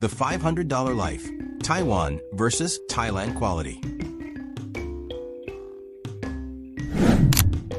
The $500 Life, Taiwan versus Thailand Quality.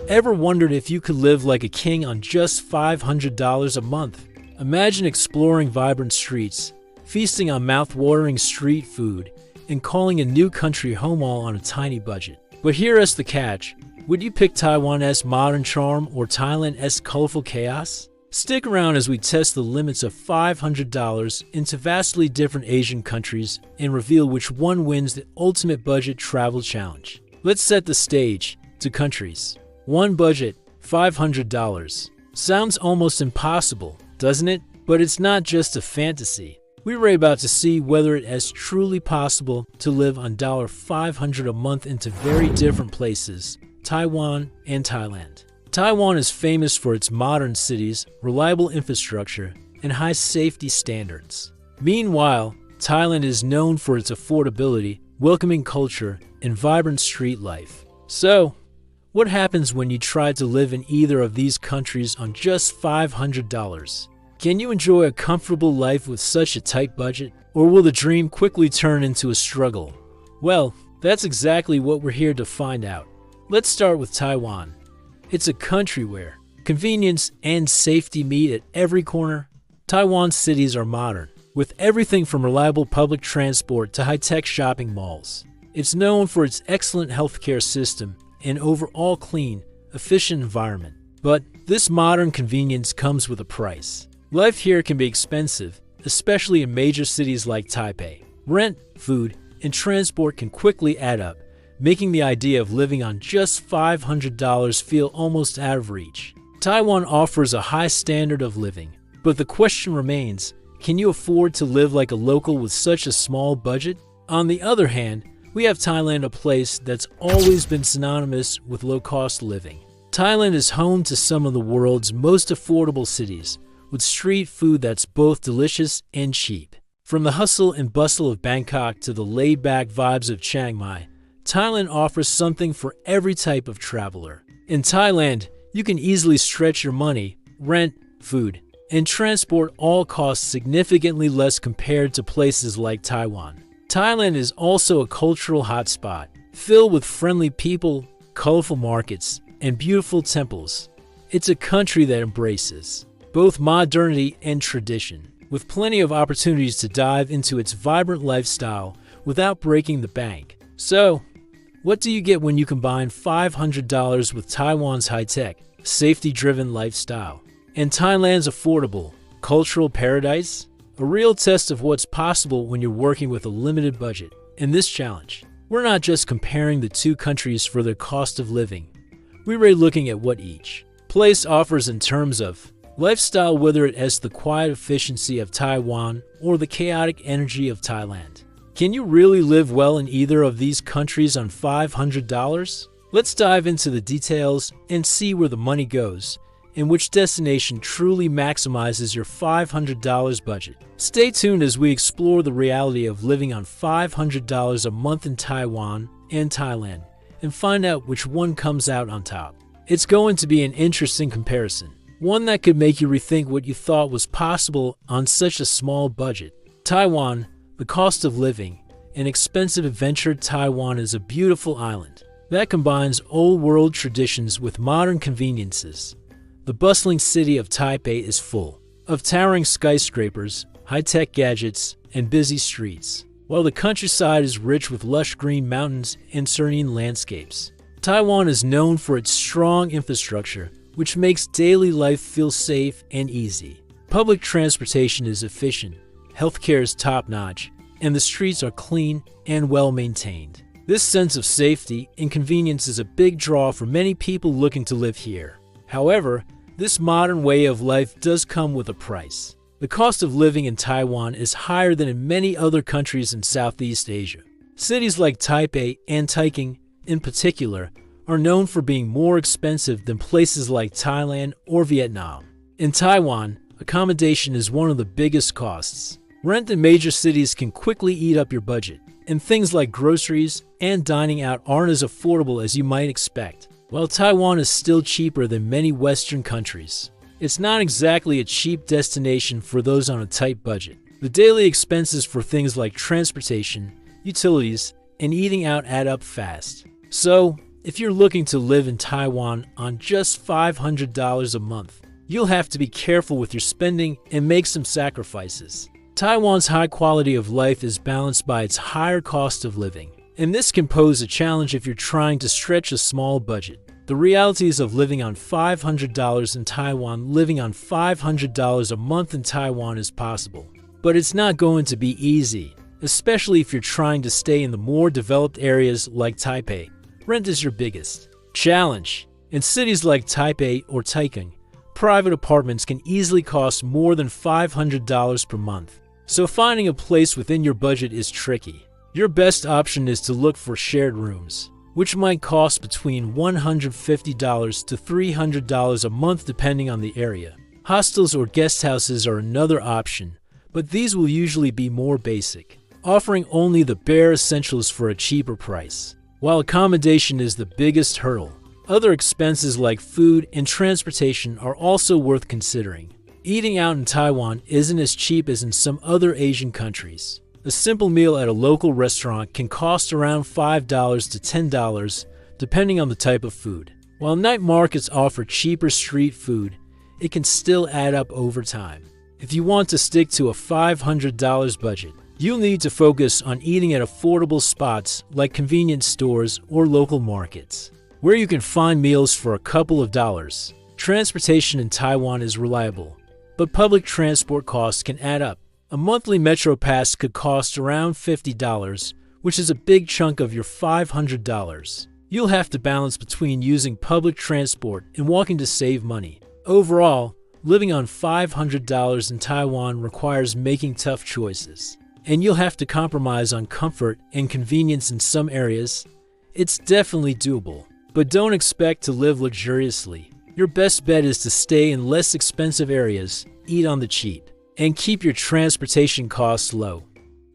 Ever wondered if you could live like a king on just $500 a month? Imagine exploring vibrant streets, feasting on mouth-watering street food, and calling a new country home all on a tiny budget. But here's the catch. Would you pick Taiwan's modern charm or Thailand's colorful chaos? Stick around as we test the limits of $500 into vastly different Asian countries and reveal which one wins the ultimate budget travel challenge. Let's set the stage to countries. 1. Budget, $500. Sounds almost impossible, doesn't it? But it's not just a fantasy. We're about to see whether it is truly possible to live on $500 a month into very different places, Taiwan and Thailand. Taiwan is famous for its modern cities, reliable infrastructure, and high safety standards. Meanwhile, Thailand is known for its affordability, welcoming culture, and vibrant street life. So, what happens when you try to live in either of these countries on just $500? Can you enjoy a comfortable life with such a tight budget? Or will the dream quickly turn into a struggle? Well, that's exactly what we're here to find out. Let's start with Taiwan. It's a country where convenience and safety meet at every corner. Taiwan's cities are modern, with everything from reliable public transport to high-tech shopping malls. It's known for its excellent healthcare system and overall clean, efficient environment. But this modern convenience comes with a price. Life here can be expensive, especially in major cities like Taipei. Rent, food, and transport can quickly add up, making the idea of living on just $500 feel almost out of reach. Taiwan offers a high standard of living, but the question remains, can you afford to live like a local with such a small budget? On the other hand, we have Thailand, a place that's always been synonymous with low-cost living. Thailand is home to some of the world's most affordable cities, with street food that's both delicious and cheap. From the hustle and bustle of Bangkok to the laid-back vibes of Chiang Mai, Thailand offers something for every type of traveler. In Thailand, you can easily stretch your money, rent, food, and transport all cost significantly less compared to places like Taiwan. Thailand is also a cultural hotspot, filled with friendly people, colorful markets, and beautiful temples. It's a country that embraces both modernity and tradition, with plenty of opportunities to dive into its vibrant lifestyle without breaking the bank. So, what do you get when you combine $500 with Taiwan's high-tech, safety-driven lifestyle and Thailand's affordable, cultural paradise? A real test of what's possible when you're working with a limited budget. In this challenge, we're not just comparing the two countries for their cost of living. We're looking at what each place offers in terms of lifestyle, whether it has the quiet efficiency of Taiwan or the chaotic energy of Thailand. Can you really live well in either of these countries on $500? Let's dive into the details and see where the money goes and which destination truly maximizes your $500 budget. Stay tuned as we explore the reality of living on $500 a month in Taiwan and Thailand and find out which one comes out on top. It's going to be an interesting comparison, one that could make you rethink what you thought was possible on such a small budget. Taiwan, the cost of living, an expensive adventure. Taiwan is a beautiful island that combines old-world traditions with modern conveniences. The bustling city of Taipei is full of towering skyscrapers, high-tech gadgets, and busy streets, while the countryside is rich with lush green mountains and serene landscapes. Taiwan is known for its strong infrastructure, which makes daily life feel safe and easy. Public transportation is efficient, healthcare is top-notch, and the streets are clean and well-maintained. This sense of safety and convenience is a big draw for many people looking to live here. However, this modern way of life does come with a price. The cost of living in Taiwan is higher than in many other countries in Southeast Asia. Cities like Taipei and Taichung, in particular, are known for being more expensive than places like Thailand or Vietnam. In Taiwan, accommodation is one of the biggest costs. Rent in major cities can quickly eat up your budget, and things like groceries and dining out aren't as affordable as you might expect. While Taiwan is still cheaper than many Western countries, it's not exactly a cheap destination for those on a tight budget. The daily expenses for things like transportation, utilities, and eating out add up fast. So, if you're looking to live in Taiwan on just $500 a month, you'll have to be careful with your spending and make some sacrifices. Taiwan's high quality of life is balanced by its higher cost of living, and this can pose a challenge if you're trying to stretch a small budget. The realities of living on $500 in Taiwan. Living on $500 a month in Taiwan is possible, but it's not going to be easy, especially if you're trying to stay in the more developed areas like Taipei. Rent is your biggest challenge. In cities like Taipei or Taichung, private apartments can easily cost more than $500 per month, so finding a place within your budget is tricky. Your best option is to look for shared rooms, which might cost between $150 to $300 a month depending on the area. Hostels or guest houses are another option, but these will usually be more basic, offering only the bare essentials for a cheaper price. While accommodation is the biggest hurdle, other expenses like food and transportation are also worth considering. Eating out in Taiwan isn't as cheap as in some other Asian countries. A simple meal at a local restaurant can cost around $5 to $10, depending on the type of food. While night markets offer cheaper street food, it can still add up over time. If you want to stick to a $500 budget, you'll need to focus on eating at affordable spots like convenience stores or local markets, where you can find meals for a couple of dollars. Transportation in Taiwan is reliable, but public transport costs can add up. A monthly metro pass could cost around $50, which is a big chunk of your $500. You'll have to balance between using public transport and walking to save money. Overall, living on $500 in Taiwan requires making tough choices, and you'll have to compromise on comfort and convenience in some areas. It's definitely doable, but don't expect to live luxuriously. Your best bet is to stay in less expensive areas, eat on the cheap, and keep your transportation costs low.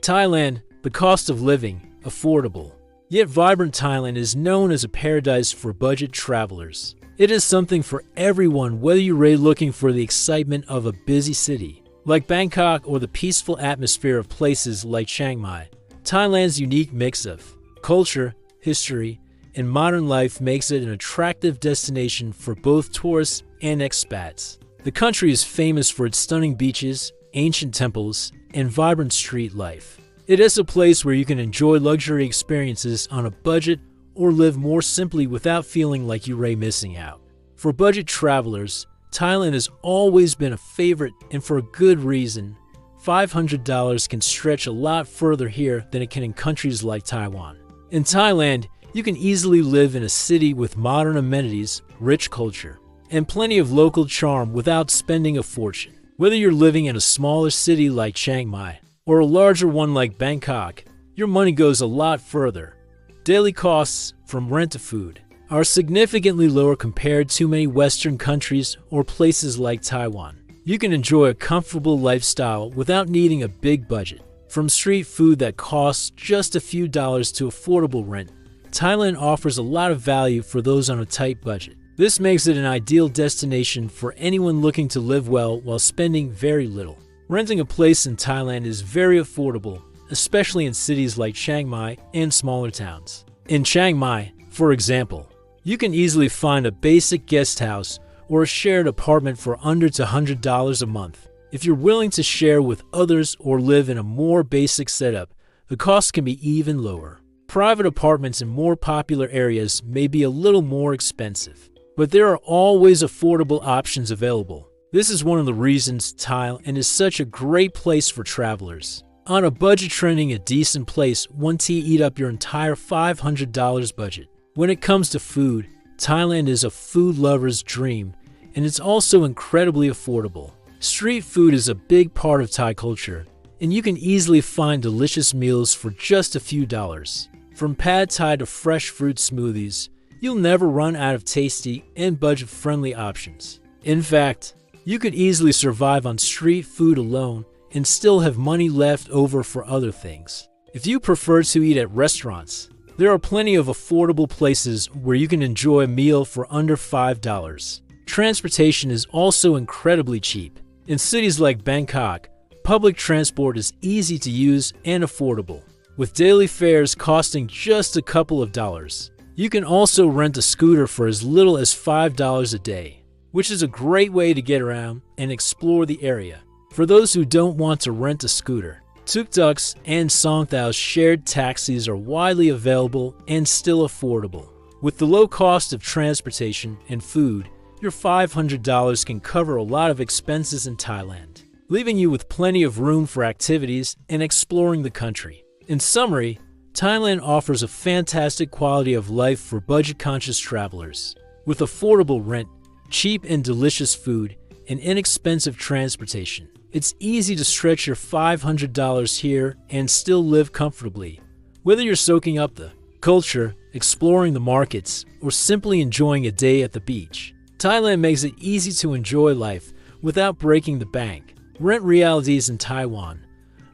Thailand, the cost of living, affordable. Yet vibrant Thailand is known as a paradise for budget travelers. It is something for everyone, whether you're looking for the excitement of a busy city like Bangkok or the peaceful atmosphere of places like Chiang Mai. Thailand's unique mix of culture, history, and modern life makes it an attractive destination for both tourists and expats. The country is famous for its stunning beaches, ancient temples, and vibrant street life. It is a place where you can enjoy luxury experiences on a budget or live more simply without feeling like you're missing out. For budget travelers, Thailand has always been a favorite, and for a good reason. $500 can stretch a lot further here than it can in countries like Taiwan. In Thailand, you can easily live in a city with modern amenities, rich culture, and plenty of local charm without spending a fortune. Whether you're living in a smaller city like Chiang Mai or a larger one like Bangkok, your money goes a lot further. Daily costs, from rent to food, are significantly lower compared to many Western countries or places like Taiwan. You can enjoy a comfortable lifestyle without needing a big budget. From street food that costs just a few dollars to affordable rent, Thailand offers a lot of value for those on a tight budget. This makes it an ideal destination for anyone looking to live well while spending very little. Renting a place in Thailand is very affordable, especially in cities like Chiang Mai and smaller towns. In Chiang Mai, for example, you can easily find a basic guest house or a shared apartment for under $100 a month. If you're willing to share with others or live in a more basic setup, the cost can be even lower. Private apartments in more popular areas may be a little more expensive, but there are always affordable options available. This is one of the reasons Thailand is such a great place for travelers. On a budget, renting a decent place won't eat up your entire $500 budget. When it comes to food, Thailand is a food lover's dream, and it's also incredibly affordable. Street food is a big part of Thai culture, and you can easily find delicious meals for just a few dollars. From pad Thai to fresh fruit smoothies, you'll never run out of tasty and budget-friendly options. In fact, you could easily survive on street food alone and still have money left over for other things. If you prefer to eat at restaurants, there are plenty of affordable places where you can enjoy a meal for under $5. Transportation is also incredibly cheap. In cities like Bangkok, Public transport is easy to use and affordable, with daily fares costing just a couple of dollars. You can also rent a scooter for as little as $5 a day, which is a great way to get around and explore the area. For those who don't want to rent a scooter, tuk-tuks and songthae's shared taxis are widely available and still affordable. With the low cost of transportation and food, your $500 can cover a lot of expenses in Thailand, leaving you with plenty of room for activities and exploring the country. In summary, Thailand offers a fantastic quality of life for budget-conscious travelers. With affordable rent, cheap and delicious food, and inexpensive transportation, it's easy to stretch your $500 here and still live comfortably. Whether you're soaking up the culture, exploring the markets, or simply enjoying a day at the beach, Thailand makes it easy to enjoy life without breaking the bank. Rent realities in Taiwan.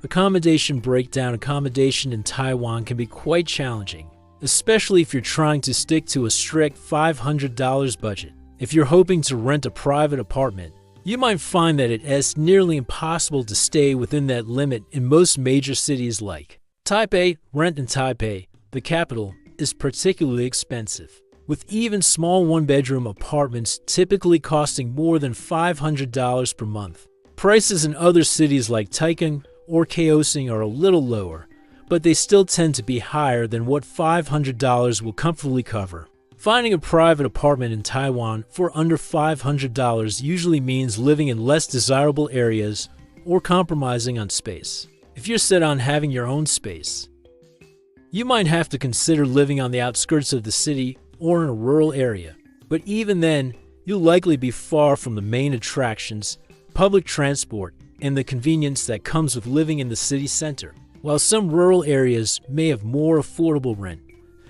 Accommodation breakdown. Accommodation in Taiwan can be quite challenging, especially if you're trying to stick to a strict $500 budget. If you're hoping to rent a private apartment, you might find that it is nearly impossible to stay within that limit in most major cities like Taipei. Rent in Taipei, the capital, is particularly expensive, with even small one-bedroom apartments typically costing more than $500 per month. Prices in other cities like Taichung or Kaohsiung are a little lower, but they still tend to be higher than what $500 will comfortably cover. Finding a private apartment in Taiwan for under $500 usually means living in less desirable areas or compromising on space. If you're set on having your own space, you might have to consider living on the outskirts of the city or in a rural area. But even then, you'll likely be far from the main attractions, public transport, and the convenience that comes with living in the city center. While some rural areas may have more affordable rent,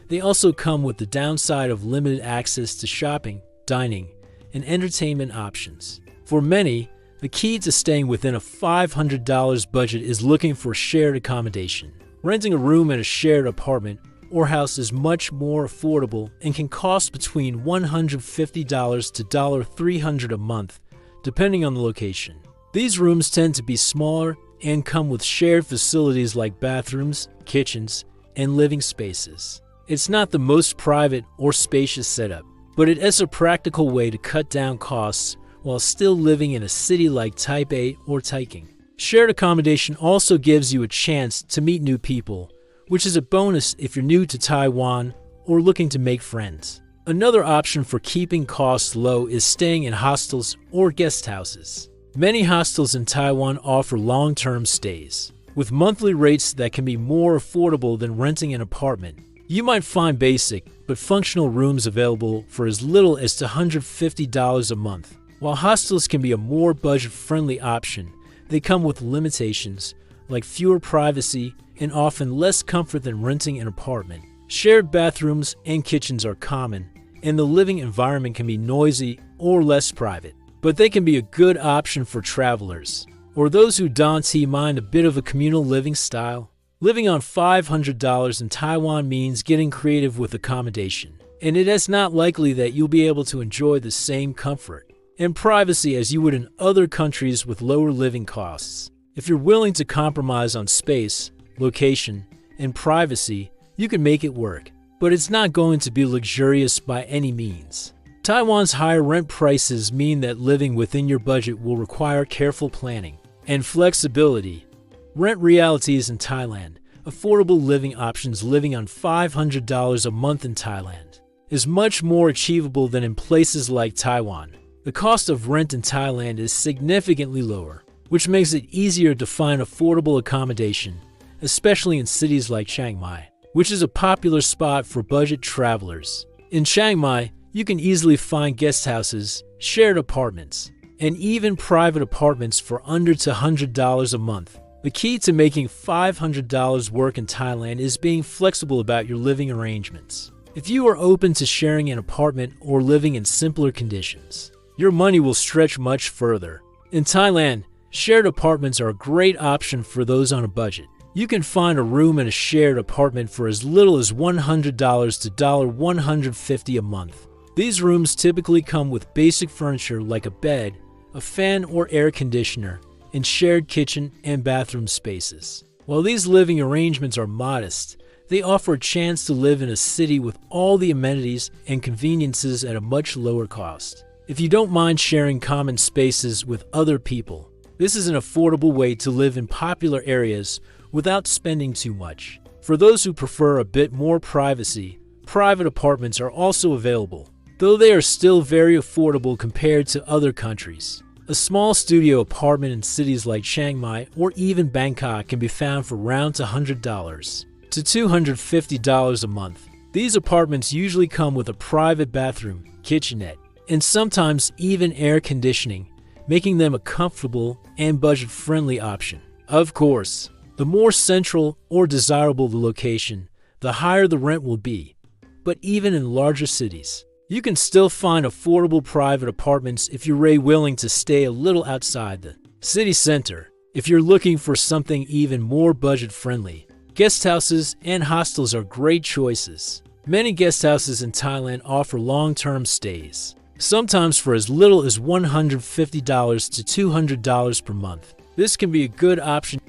they also come with the downside of limited access to shopping, dining, and entertainment options. For many, the key to staying within a $500 budget is looking for shared accommodation. Renting a room in a shared apartment or house is much more affordable and can cost between $150 to $300 a month, depending on the location. These rooms tend to be smaller and come with shared facilities like bathrooms, kitchens, and living spaces. It's not the most private or spacious setup, but it is a practical way to cut down costs while still living in a city like Taipei or Taichung. Shared accommodation also gives you a chance to meet new people, which is a bonus if you're new to Taiwan or looking to make friends. Another option for keeping costs low is staying in hostels or guest houses. Many hostels in Taiwan offer long-term stays, with monthly rates that can be more affordable than renting an apartment. You might find basic but functional rooms available for as little as $150 a month. While hostels can be a more budget-friendly option, they come with limitations like fewer privacy and often less comfort than renting an apartment. Shared bathrooms and kitchens are common, and the living environment can be noisy or less private. But they can be a good option for travelers, or those who don't mind a bit of a communal living style. Living on $500 in Taiwan means getting creative with accommodation, and it is not likely that you'll be able to enjoy the same comfort and privacy as you would in other countries with lower living costs. If you're willing to compromise on space, location, and privacy, you can make it work, but it's not going to be luxurious by any means. Taiwan's higher rent prices mean that living within your budget will require careful planning and flexibility. Rent realities in Thailand. Affordable living options. Living on $500 a month in Thailand is much more achievable than in places like Taiwan. The cost of rent in Thailand is significantly lower, which makes it easier to find affordable accommodation, especially in cities like Chiang Mai, which is a popular spot for budget travelers. In Chiang Mai, you can easily find guest houses, shared apartments, and even private apartments for under $100 a month. The key to making $500 work in Thailand is being flexible about your living arrangements. If you are open to sharing an apartment or living in simpler conditions, your money will stretch much further. In Thailand, shared apartments are a great option for those on a budget. You can find a room in a shared apartment for as little as $100 to $150 a month. These rooms typically come with basic furniture like a bed, a fan or air conditioner, and shared kitchen and bathroom spaces. While these living arrangements are modest, they offer a chance to live in a city with all the amenities and conveniences at a much lower cost. If you don't mind sharing common spaces with other people, this is an affordable way to live in popular areas without spending too much. For those who prefer a bit more privacy, private apartments are also available, though they are still very affordable compared to other countries. A small studio apartment in cities like Chiang Mai or even Bangkok can be found for around $100 to $250 a month. These apartments usually come with a private bathroom, kitchenette, and sometimes even air conditioning, making them a comfortable and budget-friendly option. Of course, the more central or desirable the location, the higher the rent will be. But even in larger cities, you can still find affordable private apartments if you're willing to stay a little outside the city center. If you're looking for something even more budget-friendly, guest houses and hostels are great choices. Many guest houses in Thailand offer long-term stays, sometimes for as little as $150 to $200 per month. This can be a good option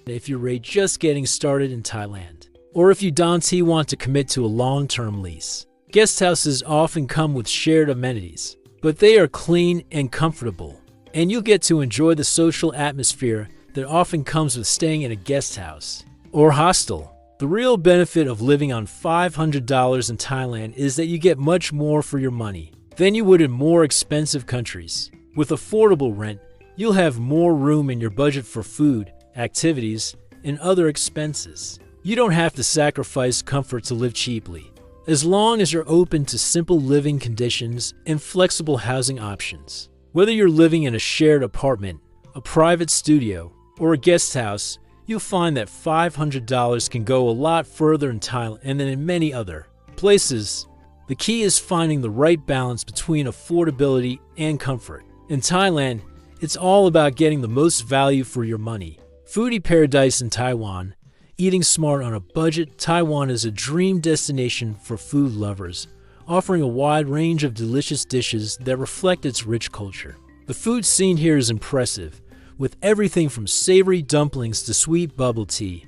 if you're just getting started in Thailand, or if you don't want to commit to a long-term lease. Guest houses often come with shared amenities, but they are clean and comfortable, and you'll get to enjoy the social atmosphere that often comes with staying in a guest house or hostel. The real benefit of living on $500 in Thailand is that you get much more for your money than you would in more expensive countries. With affordable rent, you'll have more room in your budget for food, activities, and other expenses. You don't have to sacrifice comfort to live cheaply, as long as you're open to simple living conditions and flexible housing options. Whether you're living in a shared apartment, a private studio, or a guest house, you'll find that $500 can go a lot further in Thailand than in many other places. The key is finding the right balance between affordability and comfort. In Thailand, it's all about getting the most value for your money. Foodie paradise in Taiwan. Eating smart on a budget, Taiwan is a dream destination for food lovers, offering a wide range of delicious dishes that reflect its rich culture. The food scene here is impressive, with everything from savory dumplings to sweet bubble tea.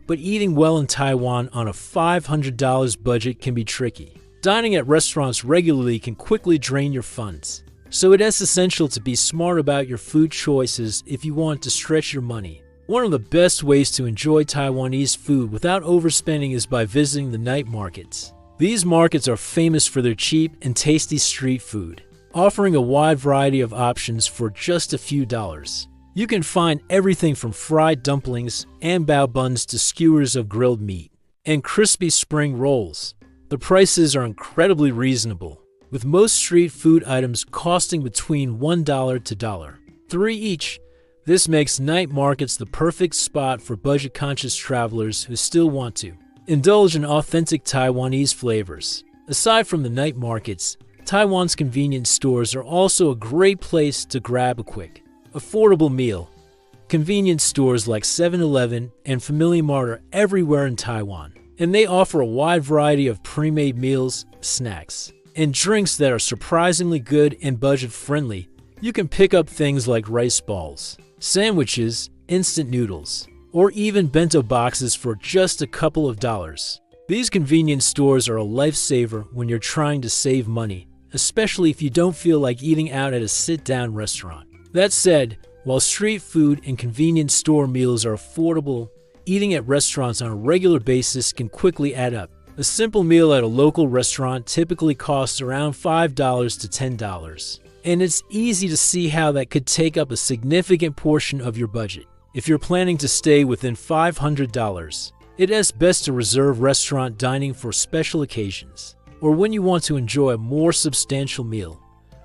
But eating well in Taiwan on a $500 budget can be tricky. Dining at restaurants regularly can quickly drain your funds, so it is essential to be smart about your food choices if you want to stretch your money. One of the best ways to enjoy Taiwanese food without overspending is by visiting the night markets. These markets are famous for their cheap and tasty street food, offering a wide variety of options for just a few dollars. You can find everything from fried dumplings and bao buns to skewers of grilled meat and crispy spring rolls. The prices are incredibly reasonable, with most street food items costing between $1 to $3 each. This makes night markets the perfect spot for budget-conscious travelers who still want to indulge in authentic Taiwanese flavors. Aside from the night markets, Taiwan's convenience stores are also a great place to grab a quick, affordable meal. Convenience stores like 7-Eleven and Family Mart are everywhere in Taiwan, and they offer a wide variety of pre-made meals, snacks, and drinks that are surprisingly good and budget-friendly. You can pick up things like rice balls, sandwiches, instant noodles, or even bento boxes for just a couple of dollars. These convenience stores are a lifesaver when you're trying to save money, especially if you don't feel like eating out at a sit-down restaurant. That said, while street food and convenience store meals are affordable, eating at restaurants on a regular basis can quickly add up. A simple meal at a local restaurant typically costs around $5 to $10. And it's easy to see how that could take up a significant portion of your budget. If you're planning to stay within $500, it is best to reserve restaurant dining for special occasions, or when you want to enjoy a more substantial meal.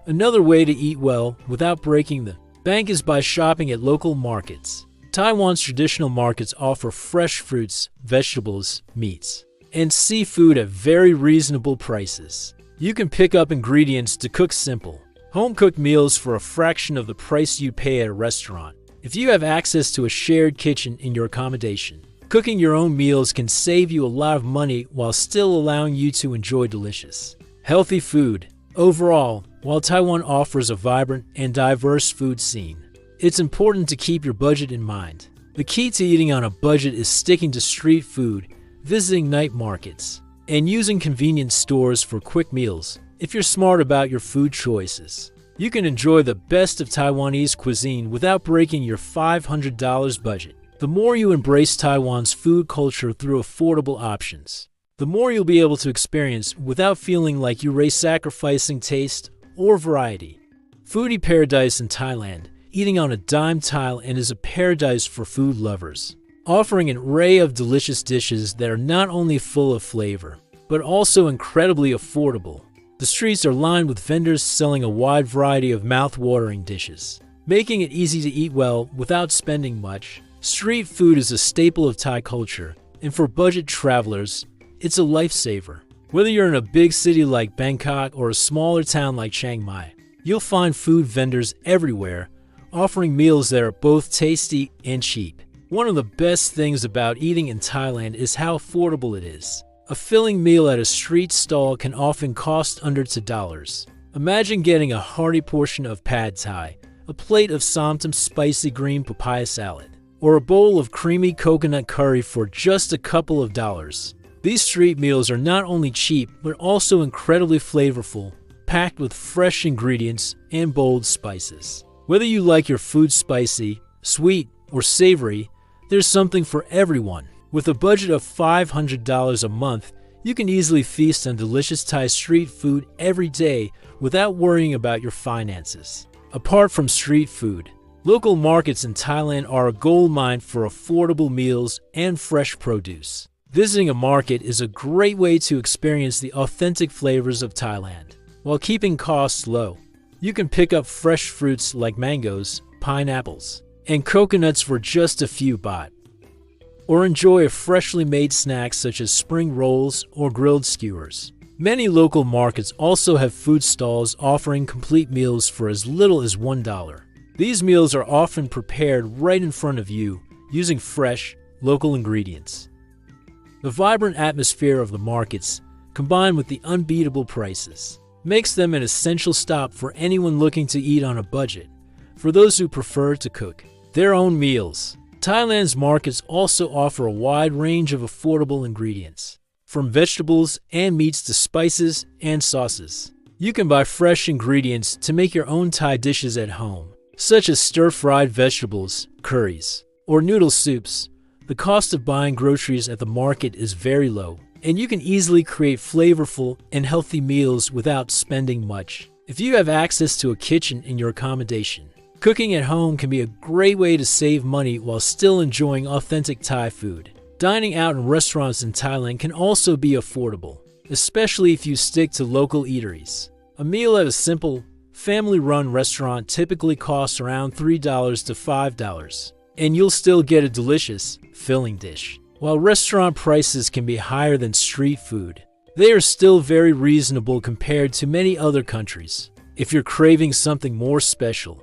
Another way to eat well without breaking the bank is by shopping at local markets. Taiwan's traditional markets offer fresh fruits, vegetables, meats, and seafood at very reasonable prices. You can pick up ingredients to cook simple, home-cooked meals for a fraction of the price you'd pay at a restaurant. If you have access to a shared kitchen in your accommodation, cooking your own meals can save you a lot of money while still allowing you to enjoy delicious, healthy food. Overall, while Taiwan offers a vibrant and diverse food scene, it's important to keep your budget in mind. The key to eating on a budget is sticking to street food, visiting night markets, and using convenience stores for quick meals. If you're smart about your food choices, you can enjoy the best of Taiwanese cuisine without breaking your $500 budget. The more you embrace Taiwan's food culture through affordable options, the more you'll be able to experience without feeling like you risk sacrificing taste or variety. Foodie paradise in Thailand. Eating on a dime Thailand is a paradise for food lovers, offering an array of delicious dishes that are not only full of flavor, but also incredibly affordable. The streets are lined with vendors selling a wide variety of mouth-watering dishes, making it easy to eat well without spending much. Street food is a staple of Thai culture, and for budget travelers, it's a lifesaver. Whether you're in a big city like Bangkok or a smaller town like Chiang Mai, you'll find food vendors everywhere, offering meals that are both tasty and cheap. One of the best things about eating in Thailand is how affordable it is. A filling meal at a street stall can often cost under $2. Imagine getting a hearty portion of pad thai, a plate of somtam spicy green papaya salad, or a bowl of creamy coconut curry for just a couple of dollars. These street meals are not only cheap, but also incredibly flavorful, packed with fresh ingredients and bold spices. Whether you like your food spicy, sweet, or savory, there's something for everyone. With a budget of $500 a month, you can easily feast on delicious Thai street food every day without worrying about your finances. Apart from street food, local markets in Thailand are a goldmine for affordable meals and fresh produce. Visiting a market is a great way to experience the authentic flavors of Thailand, while keeping costs low. You can pick up fresh fruits like mangoes, pineapples, and coconuts for just a few baht, or enjoy a freshly made snack such as spring rolls or grilled skewers. Many local markets also have food stalls offering complete meals for as little as $1. These meals are often prepared right in front of you using fresh, local ingredients. The vibrant atmosphere of the markets, combined with the unbeatable prices, makes them an essential stop for anyone looking to eat on a budget. For those who prefer to cook their own meals, Thailand's markets also offer a wide range of affordable ingredients, from vegetables and meats to spices and sauces. You can buy fresh ingredients to make your own Thai dishes at home, such as stir-fried vegetables, curries, or noodle soups. The cost of buying groceries at the market is very low, and you can easily create flavorful and healthy meals without spending much. If you have access to a kitchen in your accommodation, cooking at home can be a great way to save money while still enjoying authentic Thai food. Dining out in restaurants in Thailand can also be affordable, especially if you stick to local eateries. A meal at a simple, family-run restaurant typically costs around $3 to $5, and you'll still get a delicious, filling dish. While restaurant prices can be higher than street food, they are still very reasonable compared to many other countries. If you're craving something more special,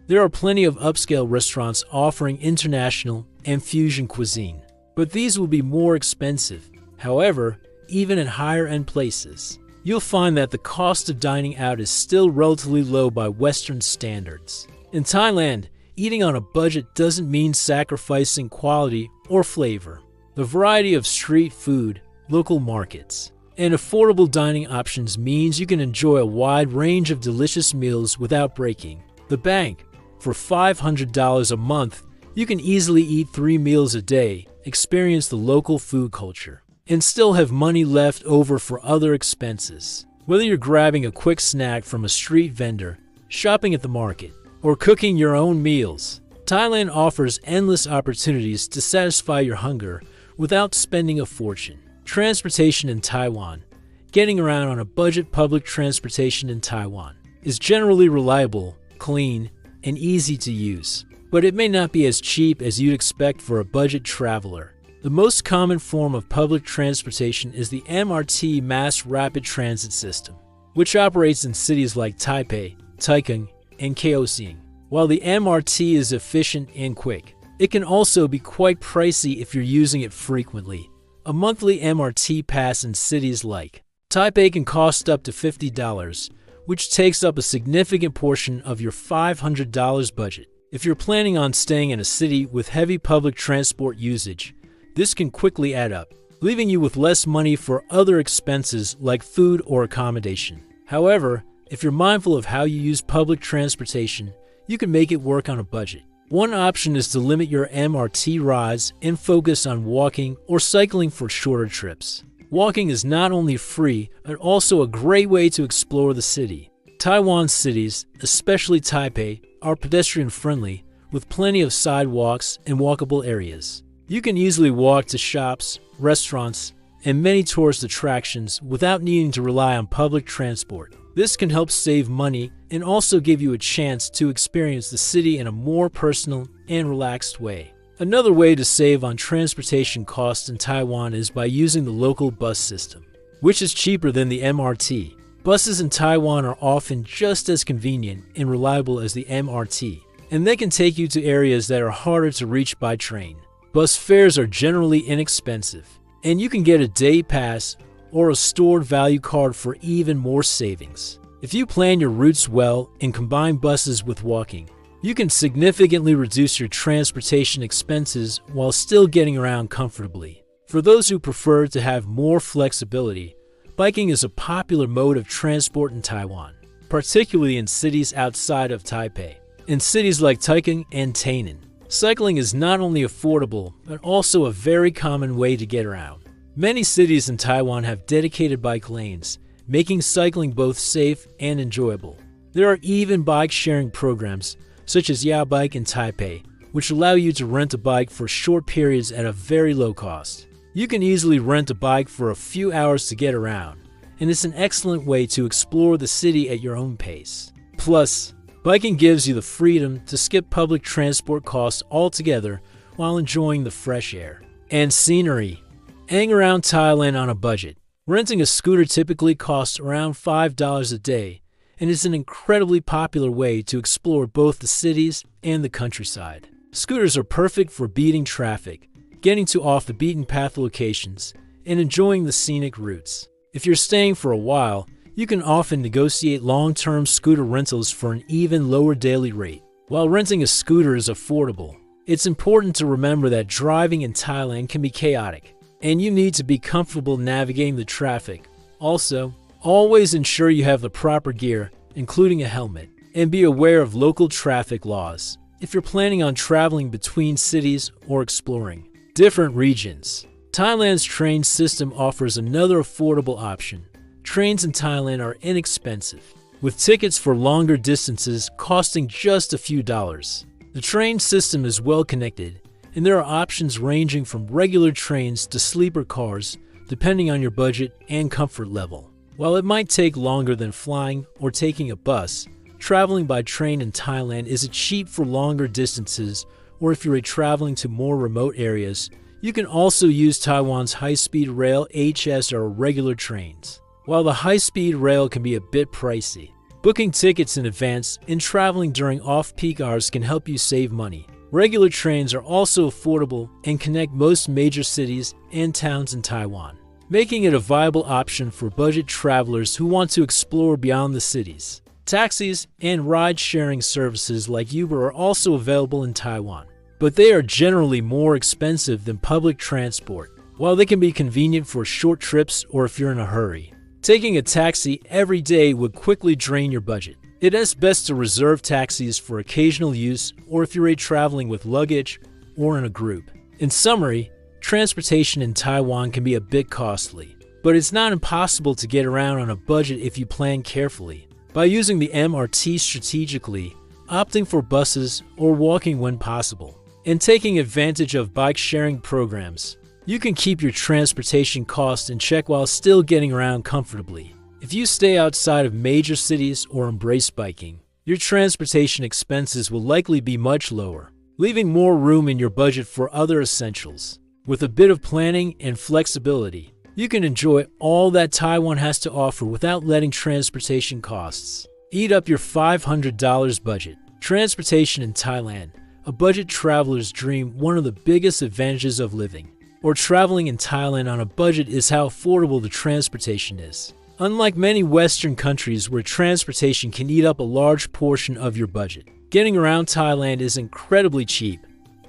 there are plenty of upscale restaurants offering international and fusion cuisine, but these will be more expensive. However, even in higher-end places, you'll find that the cost of dining out is still relatively low by Western standards. In Thailand, eating on a budget doesn't mean sacrificing quality or flavor. The variety of street food, local markets, and affordable dining options means you can enjoy a wide range of delicious meals without breaking the bank. For $500 a month, you can easily eat 3 meals a day, experience the local food culture, and still have money left over for other expenses. Whether you're grabbing a quick snack from a street vendor, shopping at the market, or cooking your own meals, Thailand offers endless opportunities to satisfy your hunger without spending a fortune. Transportation in Taiwan. Getting around on a budget. Public transportation in Taiwan is generally reliable, clean, and easy to use, but it may not be as cheap as you'd expect for a budget traveler. The most common form of public transportation is the MRT Mass Rapid Transit System, which operates in cities like Taipei, Taichung, and Kaohsiung. While the MRT is efficient and quick, it can also be quite pricey if you're using it frequently. A monthly MRT pass in cities like Taipei can cost up to $50, which takes up a significant portion of your $500 budget. If you're planning on staying in a city with heavy public transport usage, this can quickly add up, leaving you with less money for other expenses like food or accommodation. However, if you're mindful of how you use public transportation, you can make it work on a budget. One option is to limit your MRT rides and focus on walking or cycling for shorter trips. Walking is not only free, but also a great way to explore the city. Taiwan's cities, especially Taipei, are pedestrian-friendly, with plenty of sidewalks and walkable areas. You can easily walk to shops, restaurants, and many tourist attractions without needing to rely on public transport. This can help save money and also give you a chance to experience the city in a more personal and relaxed way. Another way to save on transportation costs in Taiwan is by using the local bus system, which is cheaper than the MRT. Buses in Taiwan are often just as convenient and reliable as the MRT, and they can take you to areas that are harder to reach by train. Bus fares are generally inexpensive, and you can get a day pass or a stored value card for even more savings. If you plan your routes well and combine buses with walking, you can significantly reduce your transportation expenses while still getting around comfortably. For those who prefer to have more flexibility, biking is a popular mode of transport in Taiwan, particularly in cities outside of Taipei. In cities like Taiwan and Thailand, cycling is not only affordable, but also a very common way to get around. Many cities in Taiwan have dedicated bike lanes, making cycling both safe and enjoyable. There are even bike-sharing programs, such as Ya Bike in Taipei, which allow you to rent a bike for short periods at a very low cost. You can easily rent a bike for a few hours to get around, and it's an excellent way to explore the city at your own pace. Plus, biking gives you the freedom to skip public transport costs altogether while enjoying the fresh air and scenery. Hang around Thailand on a budget. Renting a scooter typically costs around $5 a day, and is an incredibly popular way to explore both the cities and the countryside. Scooters are perfect for beating traffic, getting to off-the-beaten-path locations, and enjoying the scenic routes. If you're staying for a while, you can often negotiate long-term scooter rentals for an even lower daily rate. While renting a scooter is affordable, it's important to remember that driving in Thailand can be chaotic, and you need to be comfortable navigating the traffic. Also, always ensure you have the proper gear, including a helmet, and be aware of local traffic laws if you're planning on traveling between cities or exploring different regions. Thailand's train system offers another affordable option. Trains in Thailand are inexpensive, with tickets for longer distances costing just a few dollars. The train system is well connected, and there are options ranging from regular trains to sleeper cars, depending on your budget and comfort level. While it might take longer than flying or taking a bus, traveling by train in Thailand is cheap for longer distances, or if you're traveling to more remote areas, you can also use Taiwan's high-speed rail HS or regular trains. While the high-speed rail can be a bit pricey, booking tickets in advance and traveling during off-peak hours can help you save money. Regular trains are also affordable and connect most major cities and towns in Taiwan, making it a viable option for budget travelers who want to explore beyond the cities. Taxis and ride-sharing services like Uber are also available in Taiwan, but they are generally more expensive than public transport. While they can be convenient for short trips or if you're in a hurry, taking a taxi every day would quickly drain your budget. It is best to reserve taxis for occasional use or if you're traveling with luggage or in a group. In summary, transportation in Taiwan can be a bit costly, but it's not impossible to get around on a budget if you plan carefully. By using the MRT strategically, opting for buses or walking when possible, and taking advantage of bike-sharing programs, you can keep your transportation costs in check while still getting around comfortably. If you stay outside of major cities or embrace biking, your transportation expenses will likely be much lower, leaving more room in your budget for other essentials. With a bit of planning and flexibility, you can enjoy all that Taiwan has to offer without letting transportation costs eat up your $500 budget. Transportation in Thailand, a budget traveler's dream. One of the biggest advantages of living or traveling in Thailand on a budget is how affordable the transportation is. Unlike many Western countries where transportation can eat up a large portion of your budget, Getting around Thailand is incredibly cheap.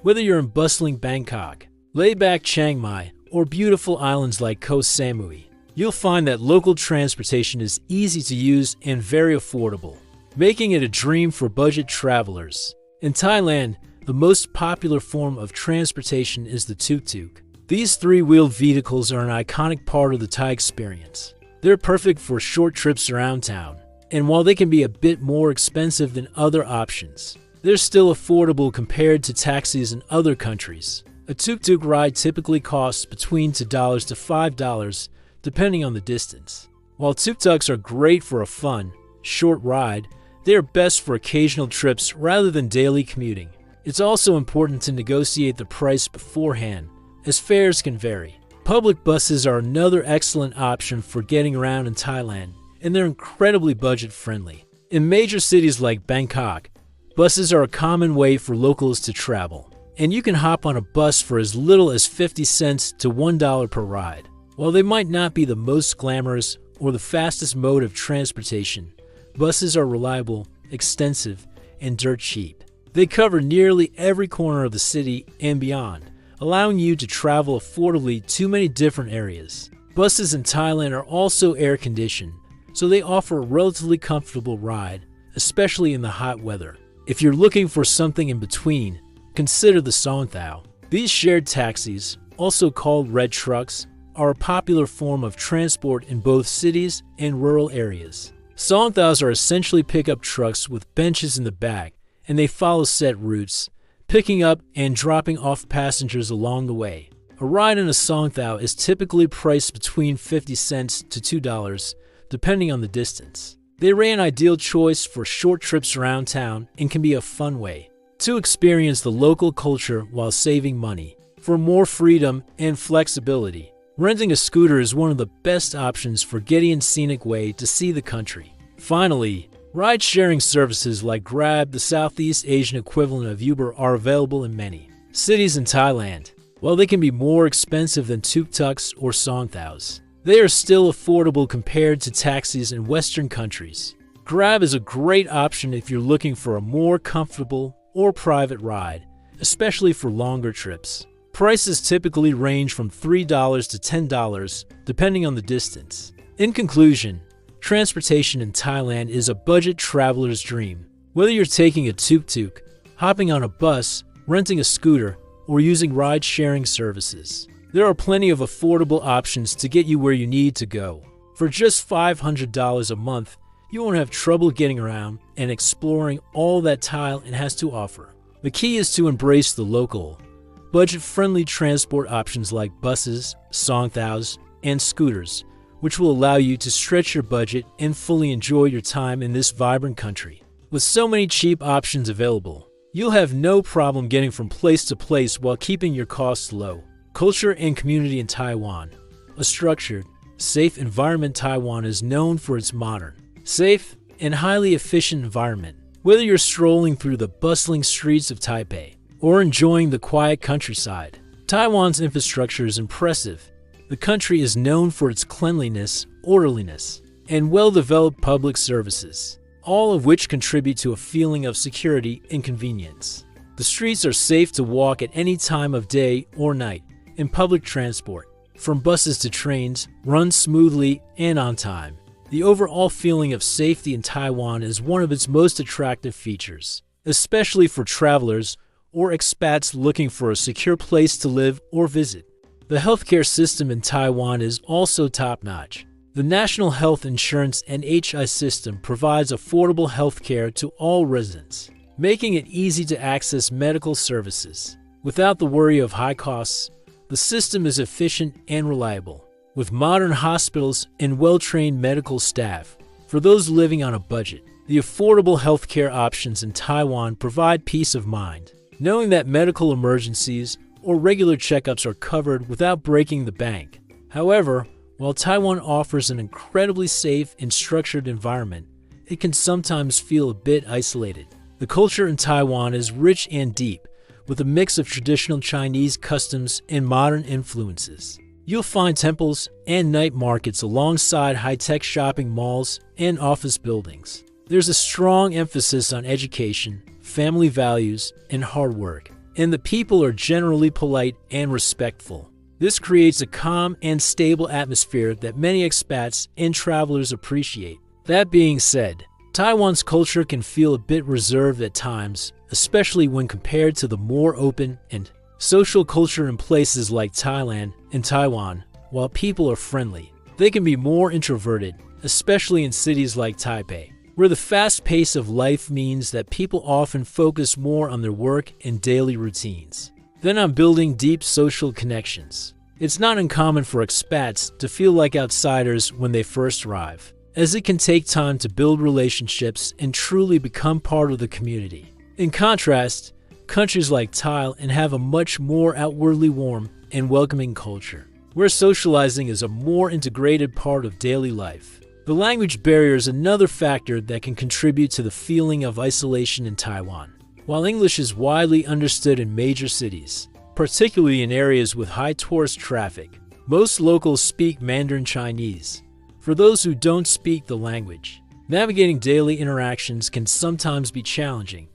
Whether you're in bustling Bangkok, laid-back Chiang Mai, or beautiful islands like Koh Samui, you'll find that local transportation is easy to use and very affordable, making it a dream for budget travelers. In Thailand, the most popular form of transportation is the tuk-tuk. These three-wheeled vehicles are an iconic part of the Thai experience. They're perfect for short trips around town, and while they can be a bit more expensive than other options, they're still affordable compared to taxis in other countries. A tuk-tuk ride typically costs between $2 to $5, depending on the distance. While tuk-tuks are great for a fun, short ride, they are best for occasional trips rather than daily commuting. It's also important to negotiate the price beforehand, as fares can vary. Public buses are another excellent option for getting around in Thailand, and they're incredibly budget-friendly. In major cities like Bangkok, buses are a common way for locals to travel, and you can hop on a bus for as little as 50 cents to $1 per ride. While they might not be the most glamorous or the fastest mode of transportation, buses are reliable, extensive, and dirt cheap. They cover nearly every corner of the city and beyond, allowing you to travel affordably to many different areas. Buses in Thailand are also air-conditioned, so they offer a relatively comfortable ride, especially in the hot weather. If you're looking for something in between, consider the Songthao. These shared taxis, also called red trucks, are a popular form of transport in both cities and rural areas. Songthaos are essentially pickup trucks with benches in the back, and they follow set routes, picking up and dropping off passengers along the way. A ride in a Songthao is typically priced between 50 cents to $2, depending on the distance. They are an ideal choice for short trips around town and can be a fun way to experience the local culture while saving money. For more freedom and flexibility, renting a scooter is one of the best options for getting a scenic way to see the country. Finally, ride-sharing services like Grab, the Southeast Asian equivalent of Uber, are available in many cities in Thailand. While they can be more expensive than tuk-tuks or Songthaos, they are still affordable compared to taxis in Western countries. Grab is a great option if you're looking for a more comfortable or private ride, especially for longer trips. Prices typically range from $3 to $10, depending on the distance. In conclusion, transportation in Thailand is a budget traveler's dream. Whether you're taking a tuk-tuk, hopping on a bus, renting a scooter, or using ride-sharing services, there are plenty of affordable options to get you where you need to go. For just $500 a month, you won't have trouble getting around and exploring all that Thailand has to offer. The key is to embrace the local, budget-friendly transport options like buses, Songthaos, and scooters, which will allow you to stretch your budget and fully enjoy your time in this vibrant country. With so many cheap options available, you'll have no problem getting from place to place while keeping your costs low. Culture and community in Taiwan. A structured, safe environment. Taiwan is known for its modern, safe, and highly efficient environment. Whether you're strolling through the bustling streets of Taipei or enjoying the quiet countryside, Taiwan's infrastructure is impressive. The country is known for its cleanliness, orderliness, and well-developed public services, all of which contribute to a feeling of security and convenience. The streets are safe to walk at any time of day or night, and public transport, from buses to trains, runs smoothly and on time. The overall feeling of safety in Taiwan is one of its most attractive features, especially for travelers or expats looking for a secure place to live or visit. The healthcare system in Taiwan is also top-notch. The National Health Insurance (NHI) system provides affordable healthcare to all residents, making it easy to access medical services. Without the worry of high costs, the system is efficient and reliable, with modern hospitals and well-trained medical staff. For those living on a budget, the affordable healthcare options in Taiwan provide peace of mind, knowing that medical emergencies or regular checkups are covered without breaking the bank. However, while Taiwan offers an incredibly safe and structured environment, it can sometimes feel a bit isolated. The culture in Taiwan is rich and deep, with a mix of traditional Chinese customs and modern influences. You'll find temples and night markets alongside high-tech shopping malls and office buildings. There's a strong emphasis on education, family values, and hard work. And the people are generally polite and respectful. This creates a calm and stable atmosphere that many expats and travelers appreciate. That being said, Taiwan's culture can feel a bit reserved at times, especially when compared to the more open and social culture in places like Thailand and Taiwan. While people are friendly, they can be more introverted, especially in cities like Taipei, where the fast pace of life means that people often focus more on their work and daily routines than on building deep social connections. It's not uncommon for expats to feel like outsiders when they first arrive, as it can take time to build relationships and truly become part of the community. In contrast, countries like Thailand have a much more outwardly warm and welcoming culture, where socializing is a more integrated part of daily life. The language barrier is another factor that can contribute to the feeling of isolation in Taiwan. While English is widely understood in major cities, particularly in areas with high tourist traffic, most locals speak Mandarin Chinese. For those who don't speak the language, navigating daily interactions can sometimes be challenging.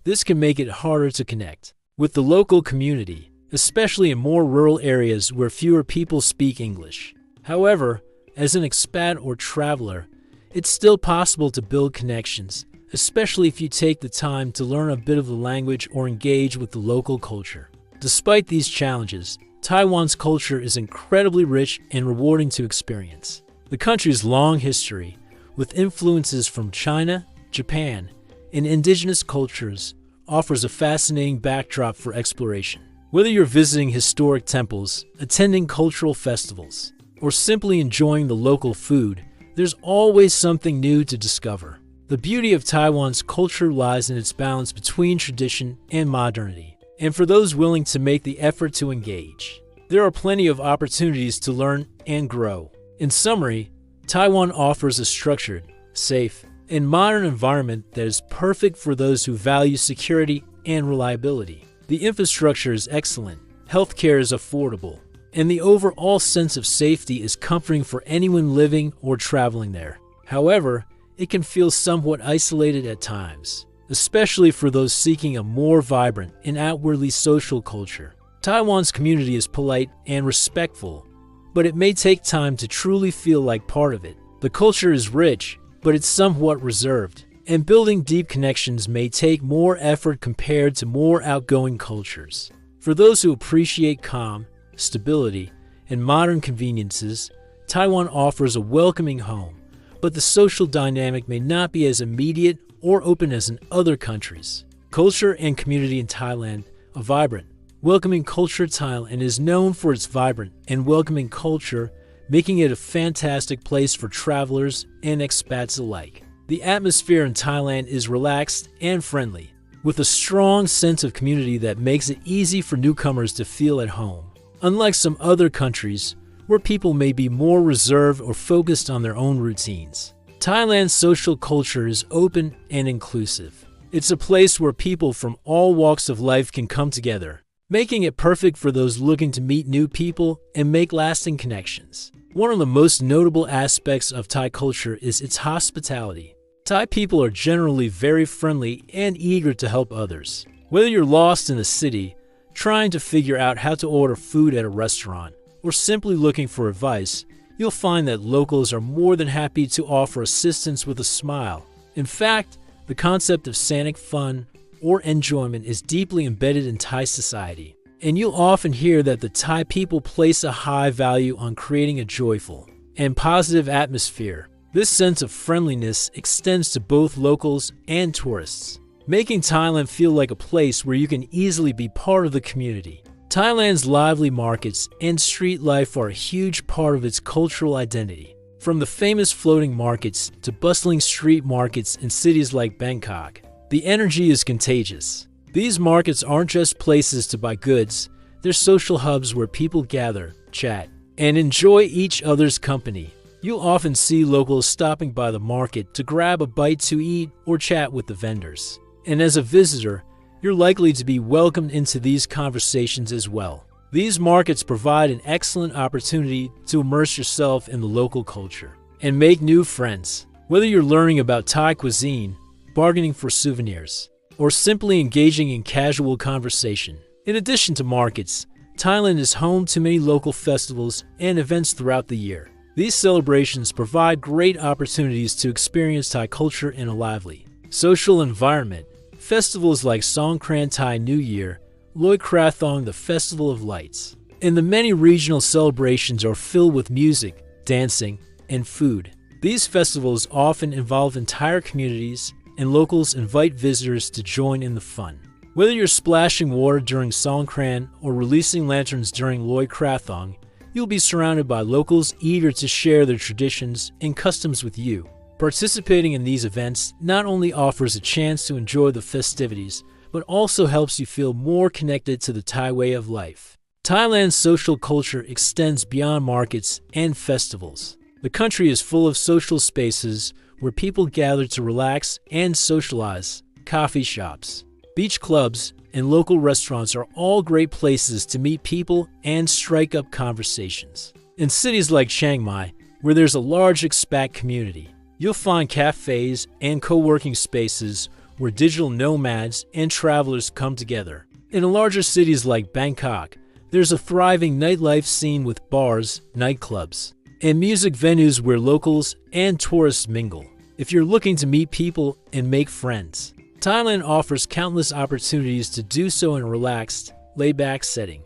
This can make it harder to connect with the local community, especially in more rural areas where fewer people speak English. However, as an expat or traveler, it's still possible to build connections, especially if you take the time to learn a bit of the language or engage with the local culture. Despite these challenges, Taiwan's culture is incredibly rich and rewarding to experience. The country's long history, with influences from China, Japan, and indigenous cultures, offers a fascinating backdrop for exploration. Whether you're visiting historic temples, attending cultural festivals, or simply enjoying the local food, there's always something new to discover. The beauty of Taiwan's culture lies in its balance between tradition and modernity. And for those willing to make the effort to engage, there are plenty of opportunities to learn and grow. In summary, Taiwan offers a structured, safe, and modern environment that is perfect for those who value security and reliability. The infrastructure is excellent, healthcare is affordable, and the overall sense of safety is comforting for anyone living or traveling there. However, it can feel somewhat isolated at times, especially for those seeking a more vibrant and outwardly social culture. Taiwan's community is polite and respectful, but it may take time to truly feel like part of it. The culture is rich, but it's somewhat reserved, and building deep connections may take more effort compared to more outgoing cultures. For those who appreciate calm, stability, and modern conveniences, Taiwan offers a welcoming home, but the social dynamic may not be as immediate or open as in other countries. Culture and community in Thailand are vibrant. Welcoming culture Thailand is known for its vibrant and welcoming culture, making it a fantastic place for travelers and expats alike. The atmosphere in Thailand is relaxed and friendly, with a strong sense of community that makes it easy for newcomers to feel at home. Unlike some other countries, where people may be more reserved or focused on their own routines, Thailand's social culture is open and inclusive. It's a place where people from all walks of life can come together, making it perfect for those looking to meet new people and make lasting connections. One of the most notable aspects of Thai culture is its hospitality. Thai people are generally very friendly and eager to help others. Whether you're lost in the city, trying to figure out how to order food at a restaurant, or simply looking for advice, you'll find that locals are more than happy to offer assistance with a smile. In fact, the concept of scenic fun or enjoyment is deeply embedded in Thai society, and you'll often hear that the Thai people place a high value on creating a joyful and positive atmosphere. This sense of friendliness extends to both locals and tourists, making Thailand feel like a place where you can easily be part of the community. Thailand's lively markets and street life are a huge part of its cultural identity. From the famous floating markets to bustling street markets in cities like Bangkok, the energy is contagious. These markets aren't just places to buy goods, they're social hubs where people gather, chat, and enjoy each other's company. You'll often see locals stopping by the market to grab a bite to eat or chat with the vendors. And as a visitor, you're likely to be welcomed into these conversations as well. These markets provide an excellent opportunity to immerse yourself in the local culture and make new friends. Whether you're learning about Thai cuisine, bargaining for souvenirs, or simply engaging in casual conversation. In addition to markets, Thailand is home to many local festivals and events throughout the year. These celebrations provide great opportunities to experience Thai culture in a lively, social environment. Festivals like Songkran Thai New Year, Loi Krathong the Festival of Lights, and the many regional celebrations are filled with music, dancing, and food. These festivals often involve entire communities, and locals invite visitors to join in the fun. Whether you're splashing water during Songkran or releasing lanterns during Loi Krathong, you'll be surrounded by locals eager to share their traditions and customs with you. Participating in these events not only offers a chance to enjoy the festivities, but also helps you feel more connected to the Thai way of life. Thailand's social culture extends beyond markets and festivals. The country is full of social spaces where people gather to relax and socialize. Coffee shops, beach clubs, and local restaurants are all great places to meet people and strike up conversations. In cities like Chiang Mai, where there's a large expat community, you'll find cafes and co-working spaces where digital nomads and travelers come together. In larger cities like Bangkok, there's a thriving nightlife scene with bars, nightclubs, and music venues where locals and tourists mingle. If you're looking to meet people and make friends, Thailand offers countless opportunities to do so in a relaxed, laid-back setting.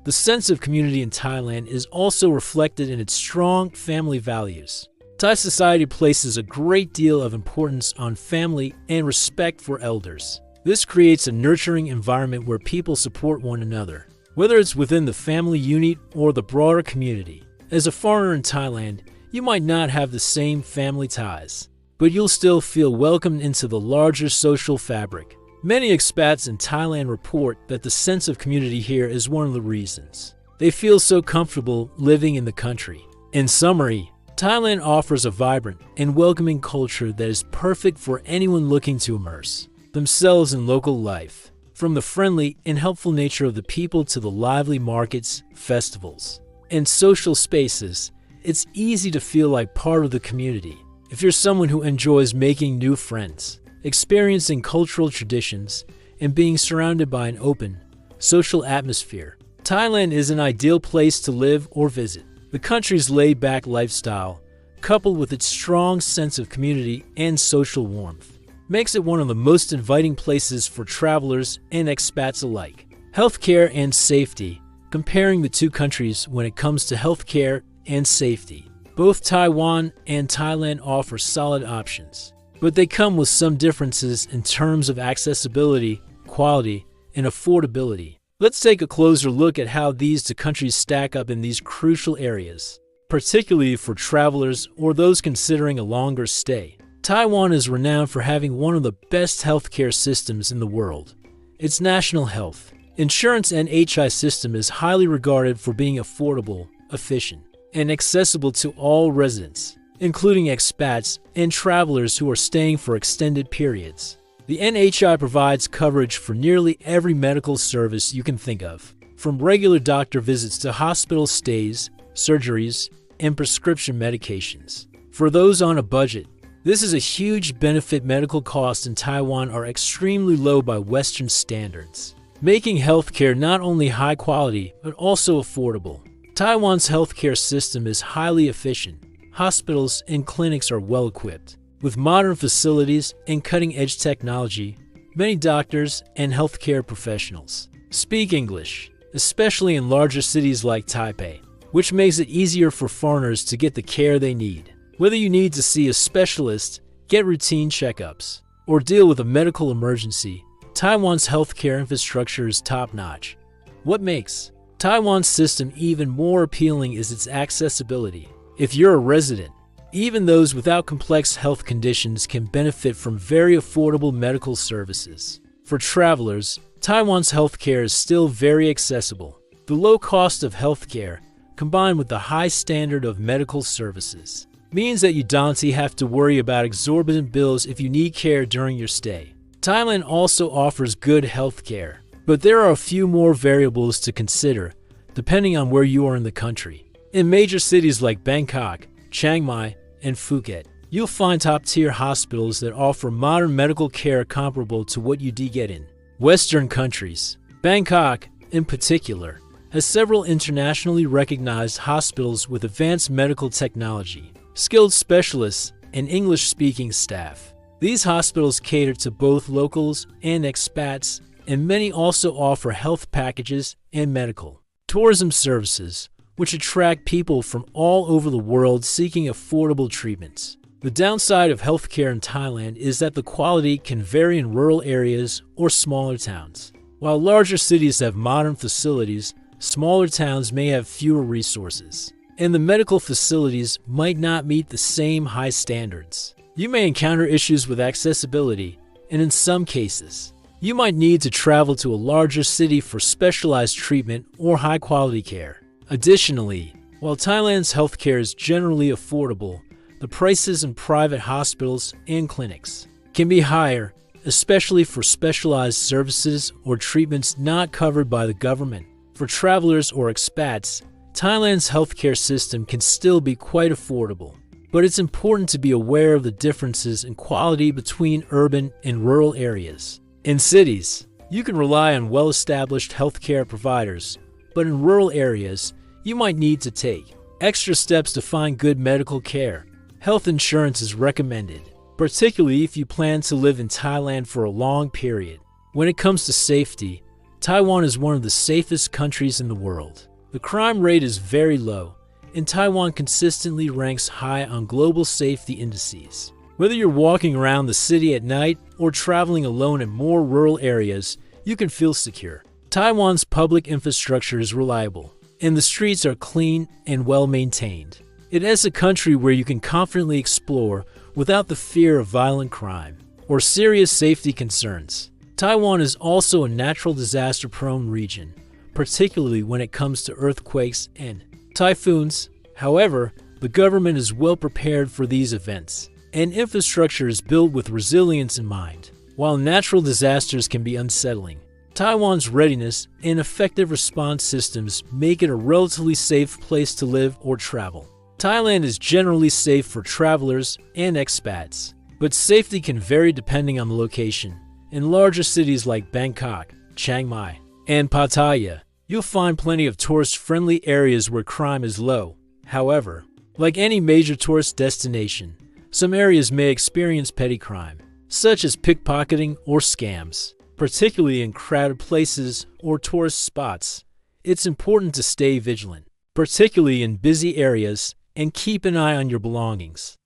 The sense of community in Thailand is also reflected in its strong family values. Thai society places a great deal of importance on family and respect for elders. This creates a nurturing environment where people support one another, whether it's within the family unit or the broader community. As a foreigner in Thailand, you might not have the same family ties, but you'll still feel welcomed into the larger social fabric. Many expats in Thailand report that the sense of community here is one of the reasons they feel so comfortable living in the country. In summary, Thailand offers a vibrant and welcoming culture that is perfect for anyone looking to immerse themselves in local life. From the friendly and helpful nature of the people to the lively markets, festivals, and social spaces, it's easy to feel like part of the community. If you're someone who enjoys making new friends, experiencing cultural traditions, and being surrounded by an open, social atmosphere, Thailand is an ideal place to live or visit. The country's laid-back lifestyle, coupled with its strong sense of community and social warmth, makes it one of the most inviting places for travelers and expats alike. Healthcare and safety. Comparing the two countries when it comes to healthcare and safety, both Taiwan and Thailand offer solid options, but they come with some differences in terms of accessibility, quality, and affordability. Let's take a closer look at how these two countries stack up in these crucial areas, particularly for travelers or those considering a longer stay. Taiwan is renowned for having one of the best healthcare systems in the world. Its national health, insurance, and HI system is highly regarded for being affordable, efficient, and accessible to all residents, including expats and travelers who are staying for extended periods. The NHI provides coverage for nearly every medical service you can think of, from regular doctor visits to hospital stays, surgeries, and prescription medications. For those on a budget, this is a huge benefit. Medical costs in Taiwan are extremely low by Western standards, making healthcare not only high quality but also affordable. Taiwan's healthcare system is highly efficient. Hospitals and clinics are well equipped, with modern facilities and cutting-edge technology. Many doctors and healthcare professionals speak English, especially in larger cities like Taipei, which makes it easier for foreigners to get the care they need. Whether you need to see a specialist, get routine checkups, or deal with a medical emergency, Taiwan's healthcare infrastructure is top-notch. What makes Taiwan's system even more appealing is its accessibility. If you're a resident, even those without complex health conditions can benefit from very affordable medical services. For travelers, Taiwan's healthcare is still very accessible. The low cost of healthcare, combined with the high standard of medical services, means that you don't have to worry about exorbitant bills if you need care during your stay. Thailand also offers good healthcare, but there are a few more variables to consider, depending on where you are in the country. In major cities like Bangkok, Chiang Mai, and Phuket, you'll find top-tier hospitals that offer modern medical care comparable to what you get in Western countries. Bangkok, in particular, has several internationally recognized hospitals with advanced medical technology, skilled specialists, and English-speaking staff. These hospitals cater to both locals and expats, and many also offer health packages and medical tourism services, which attract people from all over the world seeking affordable treatments. The downside of healthcare in Thailand is that the quality can vary in rural areas or smaller towns. While larger cities have modern facilities, smaller towns may have fewer resources, and the medical facilities might not meet the same high standards. You may encounter issues with accessibility, and in some cases, you might need to travel to a larger city for specialized treatment or high-quality care. Additionally, while Thailand's healthcare is generally affordable, the prices in private hospitals and clinics can be higher, especially for specialized services or treatments not covered by the government. For travelers or expats, Thailand's healthcare system can still be quite affordable, but it's important to be aware of the differences in quality between urban and rural areas. In cities, you can rely on well-established healthcare providers, but in rural areas, you might need to take extra steps to find good medical care. Health insurance is recommended, particularly if you plan to live in Thailand for a long period. When it comes to safety, Taiwan is one of the safest countries in the world. The crime rate is very low, and Taiwan consistently ranks high on global safety indices. Whether you're walking around the city at night or traveling alone in more rural areas, you can feel secure. Taiwan's public infrastructure is reliable, and the streets are clean and well-maintained. It is a country where you can confidently explore without the fear of violent crime or serious safety concerns. Taiwan is also a natural disaster-prone region, particularly when it comes to earthquakes and typhoons. However, the government is well prepared for these events, and infrastructure is built with resilience in mind. While natural disasters can be unsettling, Taiwan's readiness and effective response systems make it a relatively safe place to live or travel. Thailand is generally safe for travelers and expats, but safety can vary depending on the location. In larger cities like Bangkok, Chiang Mai, and Pattaya, you'll find plenty of tourist-friendly areas where crime is low. However, like any major tourist destination, some areas may experience petty crime, such as pickpocketing or scams. Particularly in crowded places or tourist spots, it's important to stay vigilant, particularly in busy areas, and keep an eye on your belongings.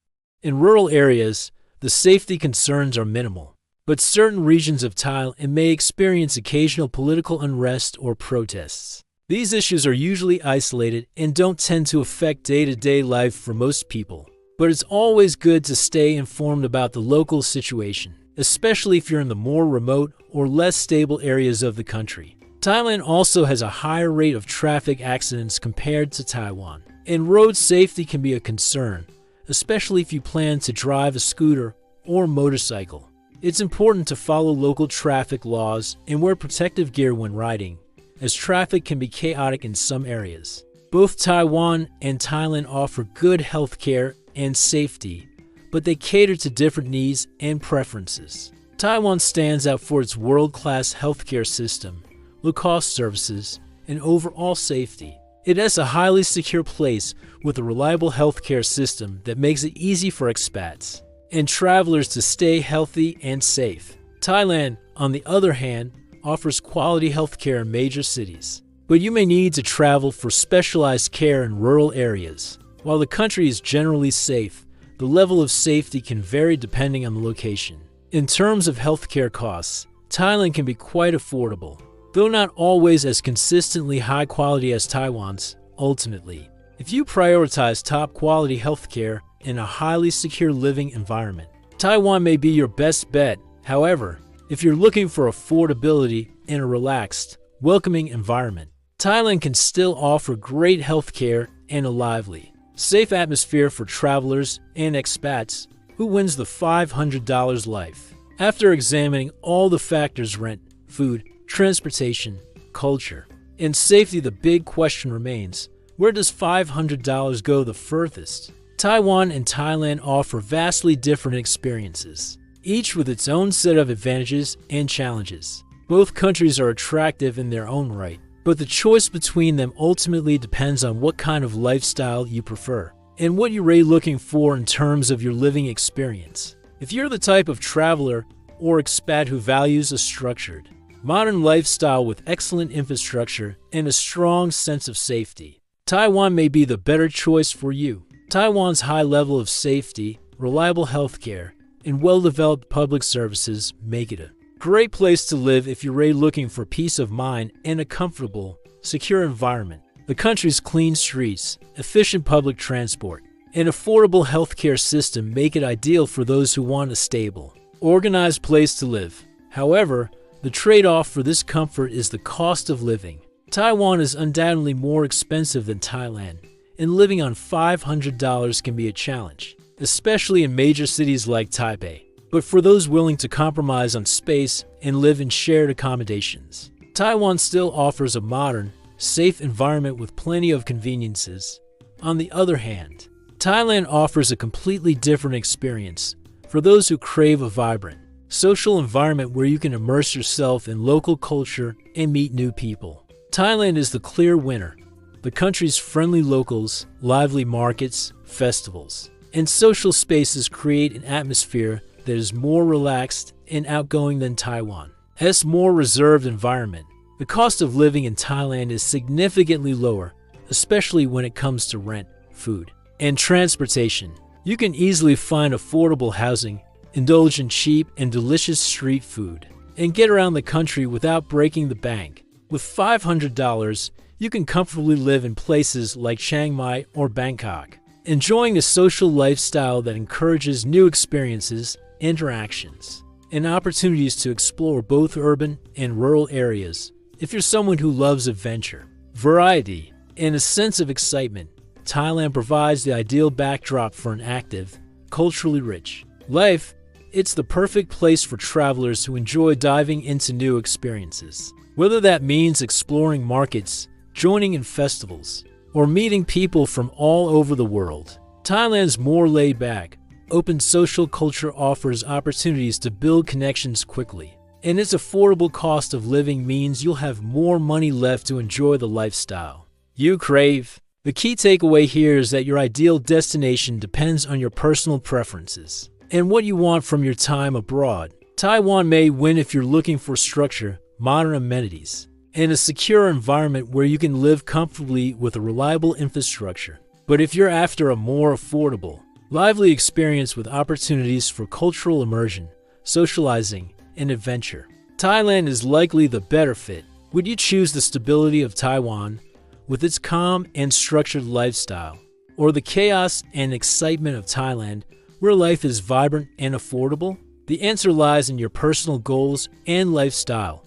In rural areas, the safety concerns are minimal, but certain regions of Thailand may experience occasional political unrest or protests. These issues are usually isolated and don't tend to affect day-to-day life for most people, but it's always good to stay informed about the local situation, especially if you're in the more remote or less stable areas of the country. Thailand also has a higher rate of traffic accidents compared to Taiwan, and road safety can be a concern, especially if you plan to drive a scooter or motorcycle. It's important to follow local traffic laws and wear protective gear when riding, as traffic can be chaotic in some areas. Both Taiwan and Thailand offer good health care and safety, but they cater to different needs and preferences. Taiwan stands out for its world-class healthcare system, low-cost services, and overall safety. It is a highly secure place with a reliable healthcare system that makes it easy for expats and travelers to stay healthy and safe. Thailand, on the other hand, offers quality healthcare in major cities, but you may need to travel for specialized care in rural areas. While the country is generally safe, the level of safety can vary depending on the location. In terms of healthcare costs, Thailand can be quite affordable, though not always as consistently high quality as Taiwan's. Ultimately, if you prioritize top-quality healthcare in a highly secure living environment, Taiwan may be your best bet. However, if you're looking for affordability in a relaxed, welcoming environment, Thailand can still offer great healthcare and a lively, safe atmosphere for travelers and expats. Who wins the $500 life? After examining all the factors rent, food, transportation, culture, and safety, the big question remains, where does $500 go the furthest? Taiwan and Thailand offer vastly different experiences, each with its own set of advantages and challenges. Both countries are attractive in their own right, but the choice between them ultimately depends on what kind of lifestyle you prefer and what you're really looking for in terms of your living experience. If you're the type of traveler or expat who values a structured, modern lifestyle with excellent infrastructure and a strong sense of safety, Taiwan may be the better choice for you. Taiwan's high level of safety, reliable healthcare, and well-developed public services make it a great place to live if you're really looking for peace of mind and a comfortable, secure environment. The country's clean streets, efficient public transport, and affordable healthcare system make it ideal for those who want a stable, organized place to live. However, the trade-off for this comfort is the cost of living. Taiwan is undoubtedly more expensive than Thailand, and living on $500 can be a challenge, especially in major cities like Taipei. But for those willing to compromise on space and live in shared accommodations, Taiwan still offers a modern, safe environment with plenty of conveniences. On the other hand, Thailand offers a completely different experience for those who crave a vibrant, social environment where you can immerse yourself in local culture and meet new people. Thailand is the clear winner. The country's friendly locals, lively markets, festivals, and social spaces create an atmosphere that is more relaxed and outgoing than Taiwan's more reserved environment. The cost of living in Thailand is significantly lower, especially when it comes to rent, food, and transportation. You can easily find affordable housing, indulge in cheap and delicious street food, and get around the country without breaking the bank. With $500, you can comfortably live in places like Chiang Mai or Bangkok, enjoying a social lifestyle that encourages new experiences, interactions, and opportunities to explore both urban and rural areas. If you're someone who loves adventure, variety, and a sense of excitement, Thailand provides the ideal backdrop for an active, culturally rich life. It's the perfect place for travelers who enjoy diving into new experiences. Whether that means exploring markets, joining in festivals, or meeting people from all over the world, Thailand's more laid-back, open social culture offers opportunities to build connections quickly, and its affordable cost of living means you'll have more money left to enjoy the lifestyle you crave. The key takeaway here is that your ideal destination depends on your personal preferences and what you want from your time abroad. Taiwan may win if you're looking for structure, modern amenities, and a secure environment where you can live comfortably with a reliable infrastructure. But if you're after a more affordable, lively experience with opportunities for cultural immersion, socializing, and adventure, Thailand is likely the better fit. Would you choose the stability of Taiwan with its calm and structured lifestyle, or the chaos and excitement of Thailand where life is vibrant and affordable? The answer lies in your personal goals and lifestyle.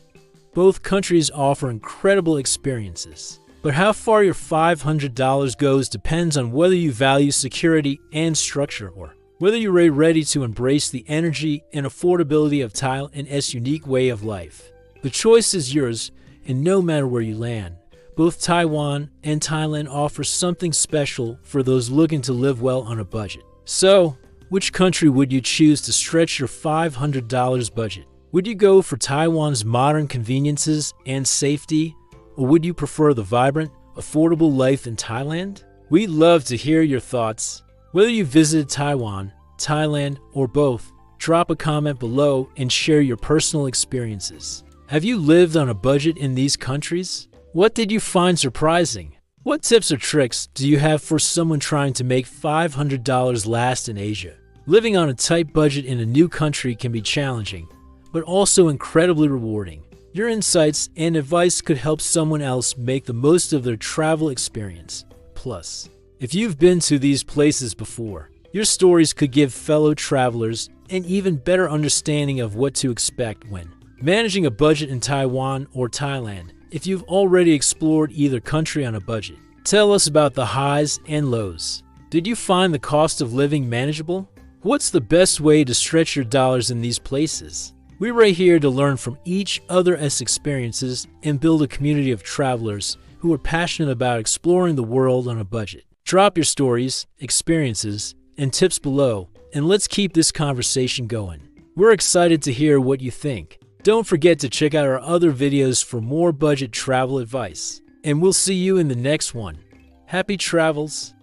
Both countries offer incredible experiences, but how far your $500 goes depends on whether you value security and structure or whether you're ready to embrace the energy and affordability of Thailand's unique way of life. The choice is yours, and no matter where you land, both Taiwan and Thailand offer something special for those looking to live well on a budget. So, which country would you choose to stretch your $500 budget? Would you go for Taiwan's modern conveniences and safety, or would you prefer the vibrant, affordable life in Thailand? We'd love to hear your thoughts. Whether you visited Taiwan, Thailand, or both, drop a comment below and share your personal experiences. Have you lived on a budget in these countries? What did you find surprising? What tips or tricks do you have for someone trying to make $500 last in Asia? Living on a tight budget in a new country can be challenging, but also incredibly rewarding. Your insights and advice could help someone else make the most of their travel experience. Plus, if you've been to these places before, your stories could give fellow travelers an even better understanding of what to expect when managing a budget in Taiwan or Thailand. If you've already explored either country on a budget, tell us about the highs and lows. Did you find the cost of living manageable? What's the best way to stretch your dollars in these places? We're right here to learn from each other's experiences and build a community of travelers who are passionate about exploring the world on a budget. Drop your stories, experiences, and tips below, and let's keep this conversation going. We're excited to hear what you think. Don't forget to check out our other videos for more budget travel advice. And we'll see you in the next one. Happy travels!